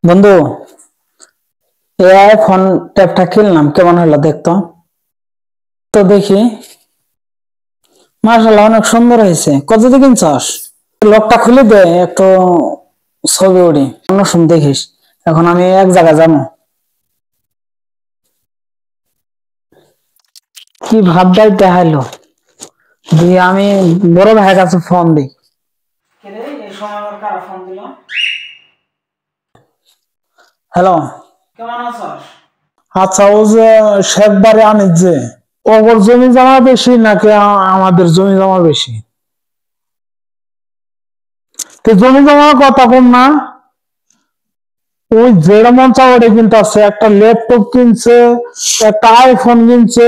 বন্ধু, AI phone ট্যাবটা কিনলাম, কেমন হলো দেখতো? তো দেখি, মাশাআল্লাহ অনেক সুন্দর হয়েছে। কত দিয়ে কিনছস? লকটা খুলে দে, একটু ছবি উঠি, অন্য সময় দেখিস। এখন আমি এক জায়গায় যাবো। কি ভাব দাই দেখাইলো, দিয়ে আমি বড় ভাইয়ের কাছে ফোন দিই। হ্যালো, কেমন আছস? আচ্ছা, ও যে শেখ বাড়ি আনিস যে, ওর জমি জমা বেশি নাকি আমাদের জমি জমা বেশি? তো জমি জমার কথা কম না, ওই যেটা মন চাও ওটা কিনতে আছে। একটা ল্যাপটপ কিনছে, একটা আইফোন কিনছে,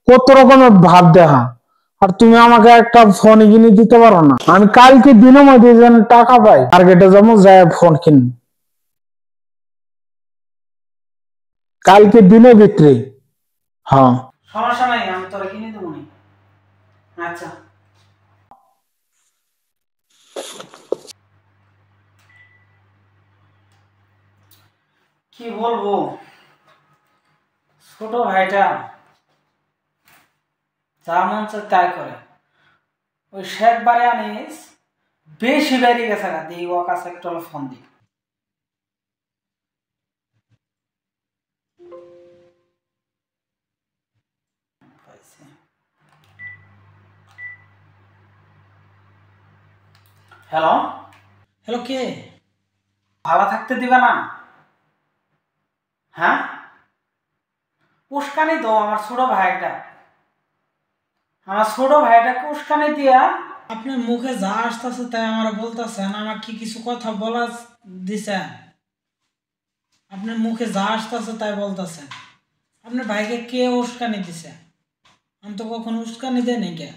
কত রকমের ভাব দেখা। আর তুমি আমাকে একটা ফোন কিনে দিতে পারো না? আমি কালকে দিনের মধ্যে যেন টাকা পাই, টার্গেটে যাবো, যাই ফোন কিনবো কালকে দিনের ভিতরে। হ্যাঁ, সমস্যা নাই, আমি তোরা কিনে দেবো নি। আচ্ছা, কি বলবো, ছোট ভাইটা যা মন চায় তাই করে। ওই শেখ বারে আনিস বেশি বেরিয়ে গেছে না, দিই ও কাছে একটু ফোন দিই। হ্যালো, হ্যালো, কে? ভালো থাকতে দিবে না? হ্যাঁ, উস্কানি দো আমার ছোট ভাইটা। আমার ছোট ভাইটাকে উস্কানি দিয়া আপনার মুখে যা আসতেছে তাই আমার বলতেছেন। আমার কি কিছু কথা বলা দিছেন? আপনার মুখে যা আসতেছে তাই বলতেছেন। আপনার ভাইকে কে উস্কানি দিছে? আমি তো কখনো উস্কানি দেয় নাই। কে?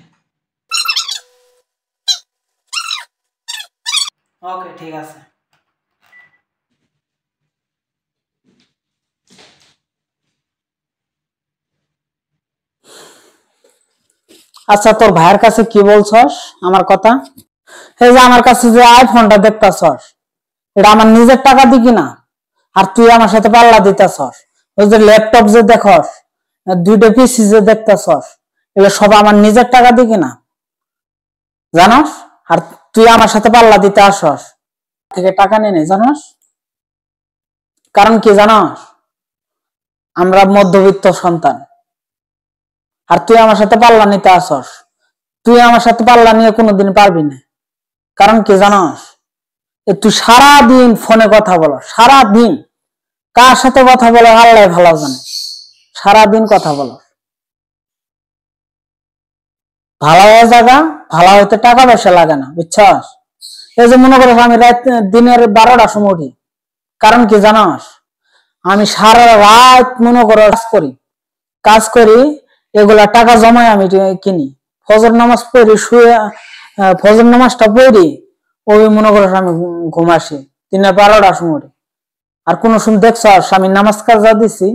ওকে, ঠিক আছে। আচ্ছা, তোর ভাইয়ের কাছে কি বলছস আমার কথা? এই যে আমার কাছে যে আইফোনটা দেখতাছস, এটা আমার নিজের টাকা দি কিনা। আর তুই আমার সাথে পাল্লা দিতেছস। ওই যে ল্যাপটপ যে দেখস, দুইটা পিসি যে দেখতেছস, এগুলো সব আমার নিজের টাকা দি কিনা, জানস? আর তুই আমার সাথে পাল্লা দিতে আসস, থেকে টাকা নিয়ে নেই, জানস? কারণ কি জানস? আমরা মধ্যবিত্ত সন্তান। আর তুই আমার সাথে পাল্লা নিতে আসস, তুই আমার সাথে পাল্লা নিয়ে কোনোদিন পারবি না। কারণ কি জানস? তুই সারাদিন ফোনে কথা বলো, সারাদিন কার সাথে কথা বলো আল্লাহ ভালো জানে। সারাদিন কথা বলো, ভালো হয়ে জায়গা, ভালো হইতে টাকা পয়সা লাগে না, বুঝছস? এই যে মনে করো আমি রাত দিনের 12টার সময় উঠি। কারণ কি জানস? আমি সারা রাত মনে করো কাজ করি, এগুলা টাকা জমায় আমি কিনি। ফজর নামাজ পড়ি, শুয়ে ফজর নামাজটা পড়ি, ওই মনে করো আমি ঘুম আসি 12টার সময় উঠি। আর কোন সময় দেখছস আমি নামাজ কাজা দিছি?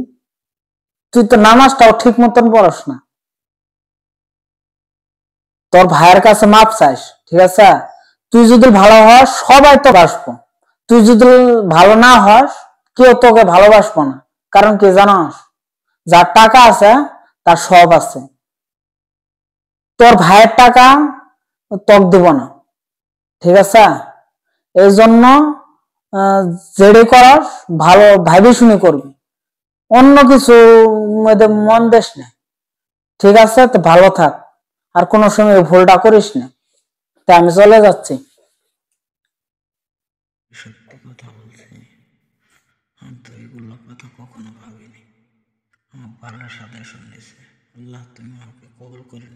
তুই তো নামাজটাও ঠিক মতন পড়স না। তোর ভাইয়ের কাছে মাপ চাইস, ঠিক আছে? তুই যদি ভালো হস সবাই তো বাসবো, তুই যদি ভালো না হস কেউ তোকে ভালোবাসবো না। কারণ কি জানস? যার টাকা আছে তার সব আছে। তোর ভাইয়ের টাকা তোকে দিব না, ঠিক আছে? এই জন্য যেটা করস ভালো ভাবি শুনে করবি, অন্য কিছু মন দেশ না, ঠিক আছে? তো ভালো থাক, আর কোনো সময় ভুলটা করিস না। তা আমি চলে যাচ্ছি। সত্যি কথা বলছি, আমি তো এগুলো কথা কখনো ভাবিনি। আমার ভালোর সাথে শুনেছে। আল্লাহ তুমি আমাকে কবুল করে